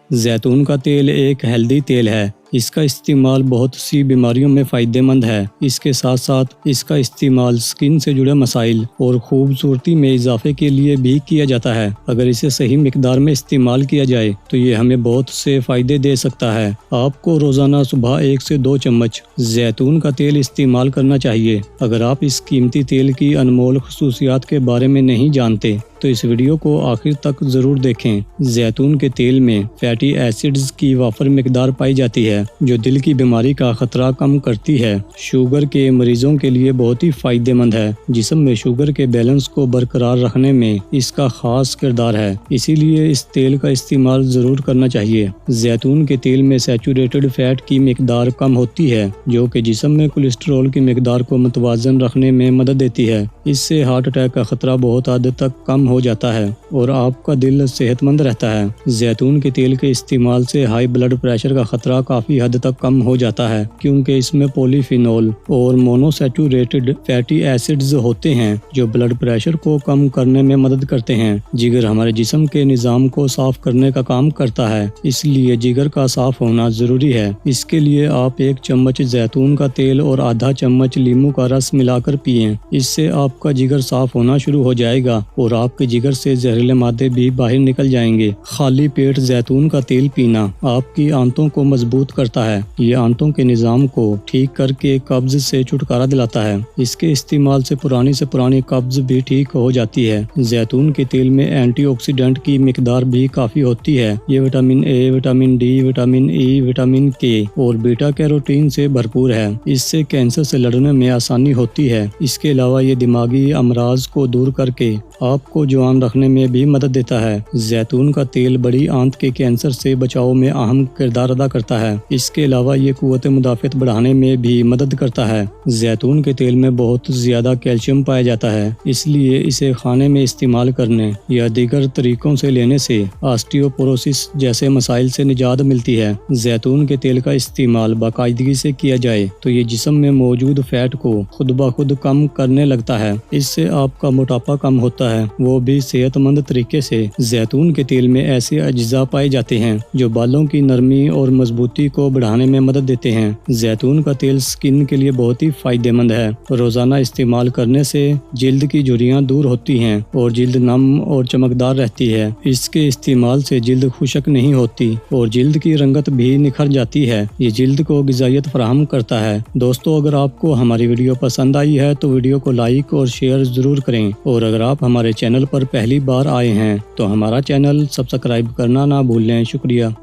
जैतून का तेल एक हेल्दी तेल है। इसका इस्तेमाल बहुत सी बीमारियों में फ़ायदेमंद है। इसके साथ साथ इसका इस्तेमाल स्किन से जुड़े मसाइल और खूबसूरती में इजाफे के लिए भी किया जाता है। अगर इसे सही मिकदार में इस्तेमाल किया जाए तो ये हमें बहुत से फ़ायदे दे सकता है। आपको रोज़ाना सुबह 1 से 2 चम्मच जैतून का तेल इस्तेमाल करना चाहिए। अगर आप इस कीमती तेल की अनमोल खसूसियात के बारे में नहीं जानते तो इस वीडियो को आखिर तक ज़रूर देखें। जैतून के तेल में फैटी एसिड्स की वाफर मिकदार पाई जाती है जो दिल की बीमारी का खतरा कम करती है। शुगर के मरीजों के लिए बहुत ही फ़ायदेमंद है। जिस्म में शुगर के बैलेंस को बरकरार रखने में इसका खास किरदार है, इसीलिए इस तेल का इस्तेमाल ज़रूर करना चाहिए। जैतून के तेल में सैचुरेटेड फैट की मिकदार कम होती है जो कि जिस्म में कोलेस्ट्रॉल की मिकदार को मुतवाज़न रखने में मदद देती है। इससे हार्ट अटैक का खतरा बहुत हद तक कम हो जाता है और आपका दिल सेहतमंद रहता है। जैतून के तेल के इस्तेमाल से हाई ब्लड प्रेशर का खतरा काफ़ी हद तक कम हो जाता है क्योंकि इसमें पॉलीफिनोल और मोनोसैचुरेटेड फैटी एसिड्स होते हैं जो ब्लड प्रेशर को कम करने में मदद करते हैं। जिगर हमारे जिस्म के निज़ाम को साफ करने का काम करता है, इसलिए जिगर का साफ होना ज़रूरी है। इसके लिए आप 1 चम्मच जैतून का तेल और आधा चम्मच नींबू का रस मिलाकर पिएं। इससे आपका जिगर साफ होना शुरू हो जाएगा और आपके जिगर से जहरीले मादे भी बाहर निकल जाएंगे। खाली पेट जैतून का तेल पीना आपकी आंतों को मजबूत करता है। ये आंतों के निज़ाम को ठीक करके कब्ज से छुटकारा दिलाता है। इसके इस्तेमाल से पुरानी कब्ज भी ठीक हो जाती है। जैतून के तेल में एंटीऑक्सीडेंट की मिकदार भी काफ़ी होती है। ये vitamin A, vitamin D, vitamin E, vitamin के और बीटा कैरोटीन से भरपूर है। इससे कैंसर से लड़ने में आसानी होती है। इसके अलावा ये दिमागी अमराज को दूर करके आपको जवान रखने में भी मदद देता है। जैतून का तेल बड़ी आंत के कैंसर से बचाव में अहम किरदार अदा करता है। इसके अलावा ये कुव्वत मुदाफ़त बढ़ाने में भी मदद करता है। जैतून के तेल में बहुत ज़्यादा कैल्शियम पाया जाता है, इसलिए इसे खाने में इस्तेमाल करने या दीगर तरीकों से लेने से ऑस्टियोपोरोसिस जैसे मसाइल से निजात मिलती है। जैतून के तेल का इस्तेमाल बाकायदगी से किया जाए तो ये जिस्म में मौजूद फैट को खुद ब खुद कम करने लगता है। इससे आपका मोटापा कम होता है, वो भी सेहतमंद तरीके से। जैतून के तेल में ऐसे अज्जा पाए जाते हैं जो बालों की नरमी और मजबूती को बढ़ाने में मदद देते हैं। जैतून का तेल स्किन के लिए बहुत ही फायदेमंद है। रोजाना इस्तेमाल करने से जिल्द की झुर्रियां दूर होती हैं और जिल्द नम और चमकदार रहती है। इसके इस्तेमाल से जिल्द खुशक नहीं होती और जिल्द की रंगत भी निखर जाती है। ये जिल्द को ग़िज़ाइयत फराहम करता है। दोस्तों, अगर आपको हमारी वीडियो पसंद आई है तो वीडियो को लाइक और शेयर ज़रूर करें और अगर आप हमारे चैनल पर पहली बार आए हैं तो हमारा चैनल सब्सक्राइब करना ना भूलें। शुक्रिया।